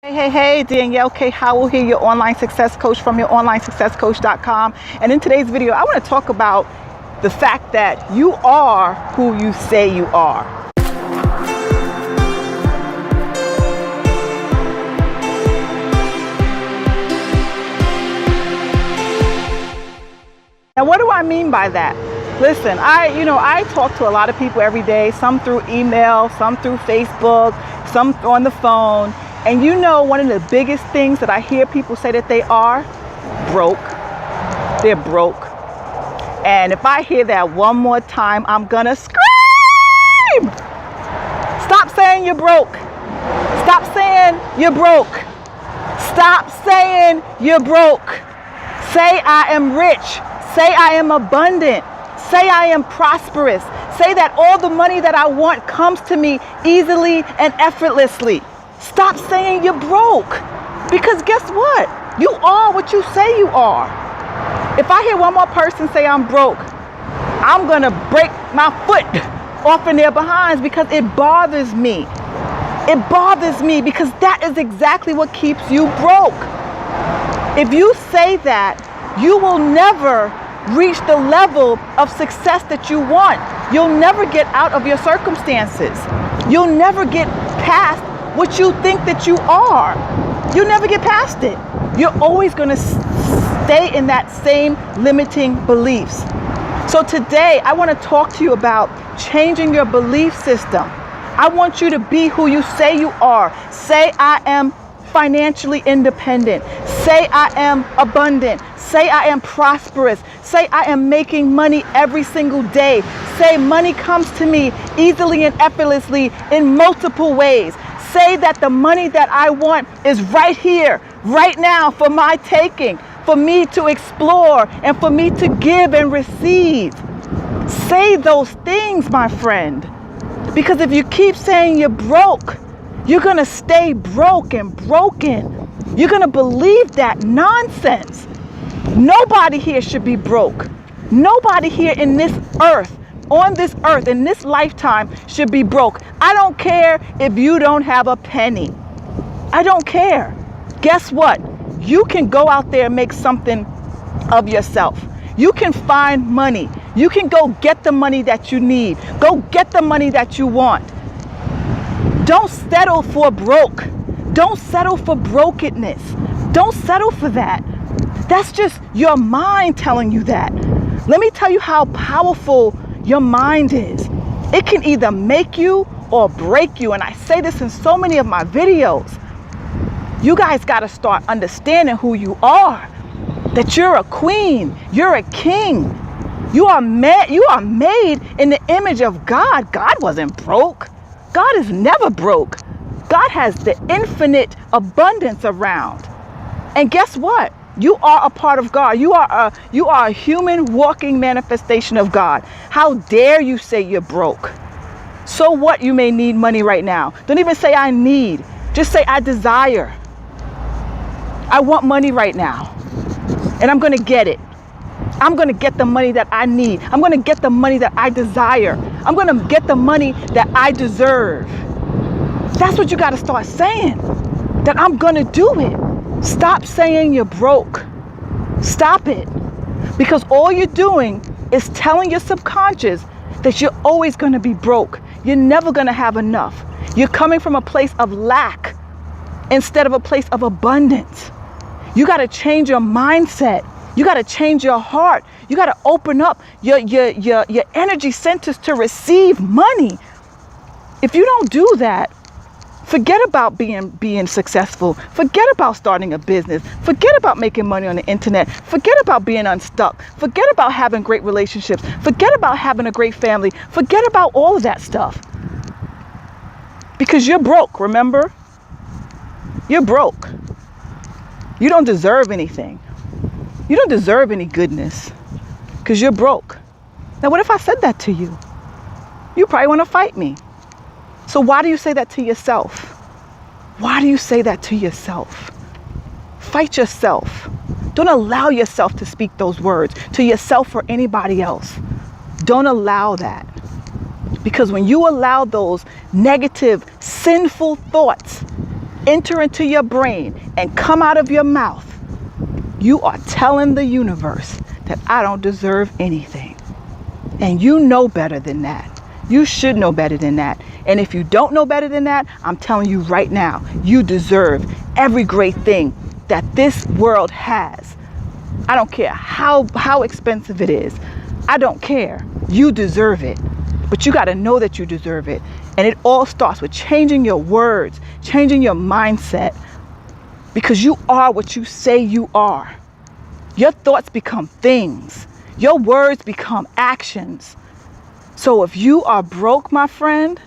Hey, Danielle K. Howell here, your online success coach from youronlinesuccesscoach.com. And in today's video, I want to talk about the fact that you are who you say you are. Now, what do I mean by that? Listen, I talk to a lot of people every day, some through email, some through Facebook, some on the phone. And one of the biggest things that I hear people say that they are broke. They're broke. And if I hear that one more time, I'm gonna scream. Stop saying you're broke. Stop saying you're broke. Stop saying you're broke. Say I am rich. Say I am abundant. Say I am prosperous. Say that all the money that I want comes to me easily and effortlessly. Stop saying you're broke, because guess what? You are what you say you are. If I hear one more person say I'm broke, I'm gonna break my foot off in their behinds, because it bothers me. It bothers me because that is exactly what keeps you broke. If you say that, you will never reach the level of success that you want. You'll never get out of your circumstances. You'll never get past what you think that you are. You'll never get past it. You're always going to stay in that same limiting beliefs. So today, I want to talk to you about changing your belief system. I want you to be who you say you are. Say I am financially independent. Say I am abundant. Say I am prosperous. Say I am making money every single day. Say money comes to me easily and effortlessly in multiple ways. Say that the money that I want is right here, right now, for my taking, for me to explore and for me to give and receive. Say those things, my friend, because if you keep saying you're broke, you're going to stay broke and broken. You're going to believe that nonsense. Nobody here should be broke. Nobody here in this earth, on this earth, in this lifetime, should be broke. I don't care if you don't have a penny. I don't care. Guess what? You can go out there and make something of yourself. You can find money. You can go get the money that you need. Go get the money that you want. Don't settle for broke. Don't settle for brokenness. Don't settle for that. That's just your mind telling you that. Let me tell you how powerful your mind is. It can either make you or break you. And I say this in so many of my videos. You guys got to start understanding who you are. That you're a queen. You're a king. You are made in the image of God. God wasn't broke. God is never broke. God has the infinite abundance around. And guess what? You are a part of God. You are a human walking manifestation of God. How dare you say you're broke? So what? You may need money right now. Don't even say I need. Just say I desire. I want money right now. And I'm going to get it. I'm going to get the money that I need. I'm going to get the money that I desire. I'm going to get the money that I deserve. That's what you got to start saying. That I'm going to do it. Stop saying you're broke. Stop it. Because all you're doing is telling your subconscious that you're always going to be broke. You're never going to have enough. You're coming from a place of lack instead of a place of abundance. You got to change your mindset. You got to change your heart. You got to open up your energy centers to receive money. If you don't do that, forget about being successful. Forget about starting a business. Forget about making money on the internet. Forget about being unstuck. Forget about having great relationships. Forget about having a great family. Forget about all of that stuff. Because you're broke, remember? You're broke. You don't deserve anything. You don't deserve any goodness because you're broke. Now, what if I said that to you? You probably want to fight me. So why do you say that to yourself? Why do you say that to yourself? Fight yourself. Don't allow yourself to speak those words to yourself or anybody else. Don't allow that. Because when you allow those negative, sinful thoughts enter into your brain and come out of your mouth, you are telling the universe that I don't deserve anything. And you know better than that. You should know better than that. And if you don't know better than that, I'm telling you right now, you deserve every great thing that this world has. I don't care how expensive it is. I don't care. You deserve it. But you got to know that you deserve it. And it all starts with changing your words, changing your mindset. Because you are what you say you are. Your thoughts become things. Your words become actions. So if you are broke, my friend,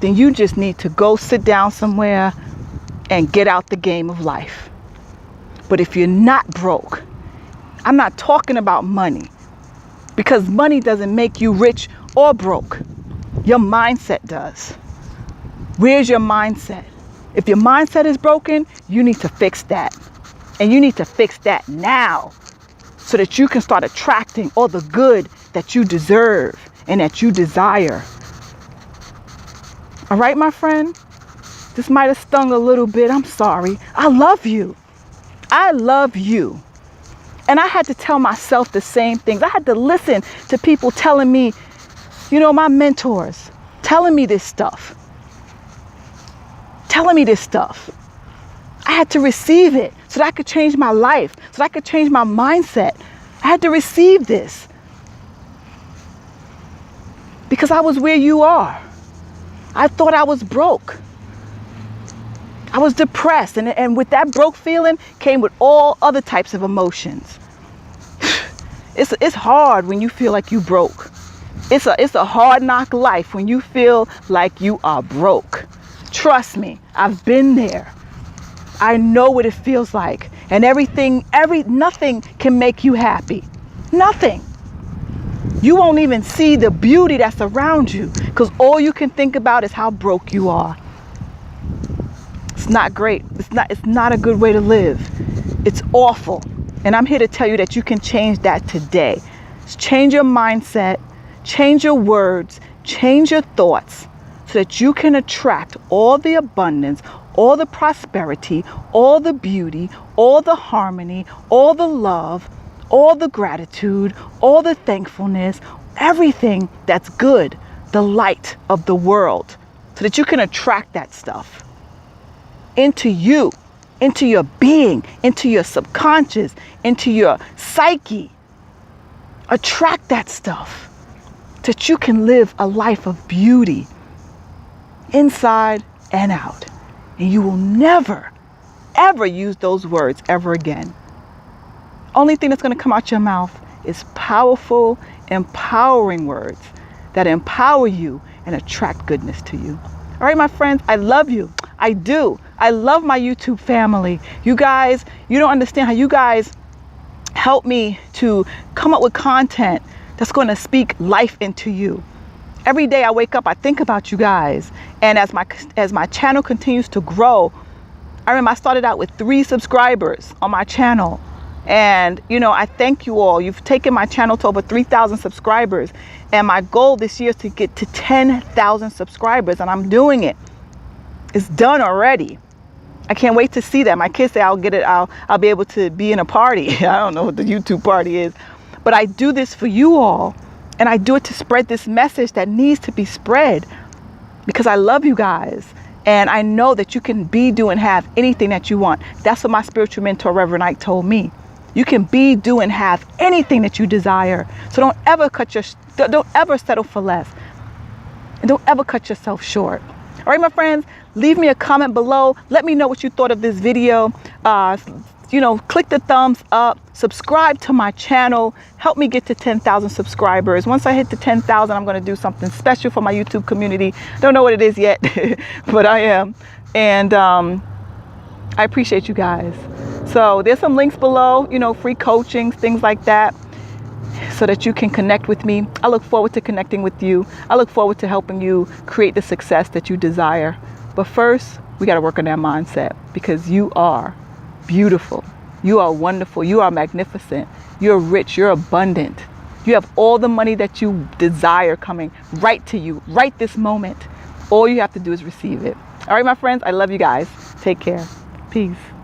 then you just need to go sit down somewhere and get out the game of life. But if you're not broke, I'm not talking about money, because money doesn't make you rich or broke. Your mindset does. Where's your mindset? If your mindset is broken, you need to fix that. And you need to fix that now so that you can start attracting all the good that you deserve and that you desire. All right, my friend? This might have stung a little bit. I'm sorry. I love you. I love you. And I had to tell myself the same things. I had to listen to people telling me, you know, my mentors, telling me this stuff. Telling me this stuff. I had to receive it so that I could change my life, so that I could change my mindset. I had to receive this. Because I was where you are. I thought I was broke. I was depressed. And with that broke feeling came with all other types of emotions. It's hard when you feel like you broke. It's a hard knock life when you feel like you are broke. Trust me, I've been there. I know what it feels like. And nothing can make you happy. Nothing. You won't even see the beauty that's around you because all you can think about is how broke you are. It's not great. It's not a good way to live. It's awful. And I'm here to tell you that you can change that today. Change your mindset, change your words, change your thoughts so that you can attract all the abundance, all the prosperity, all the beauty, all the harmony, all the love, all the gratitude, all the thankfulness, everything that's good, the light of the world, so that you can attract that stuff into you, into your being, into your subconscious, into your psyche. Attract that stuff so that you can live a life of beauty inside and out. And you will never, ever use those words ever again. Only thing that's going to come out your mouth is powerful, empowering words that empower you and attract goodness to you. All right, my friends, I love you. I do. I love my YouTube family. You guys, you don't understand how you guys help me to come up with content that's going to speak life into you. Every day I wake up, I think about you guys. And as my channel continues to grow, I remember I started out with 3 subscribers on my channel. And, you know, I thank you all. You've taken my channel to over 3,000 subscribers. And my goal this year is to get to 10,000 subscribers. And I'm doing it. It's done already. I can't wait to see that. My kids say I'll get it. I'll be able to be in a party. I don't know what the YouTube party is. But I do this for you all. And I do it to spread this message that needs to be spread. Because I love you guys. And I know that you can be, do, and have anything that you want. That's what my spiritual mentor, Reverend Ike, told me. You can be, do, and have anything that you desire. So don't ever settle for less. And don't ever cut yourself short. All right, my friends, leave me a comment below. Let me know what you thought of this video. You know, click the thumbs up, subscribe to my channel, help me get to 10,000 subscribers. Once I hit the 10,000, I'm going to do something special for my YouTube community. Don't know what it is yet, but I am. And I appreciate you guys. So there's some links below, you know, free coachings, things like that, so that you can connect with me. I look forward to connecting with you. I look forward to helping you create the success that you desire. But first, we got to work on that mindset, because you are beautiful. You are wonderful. You are magnificent. You're rich. You're abundant. You have all the money that you desire coming right to you right this moment. All you have to do is receive it. All right, my friends, I love you guys. Take care. Peace.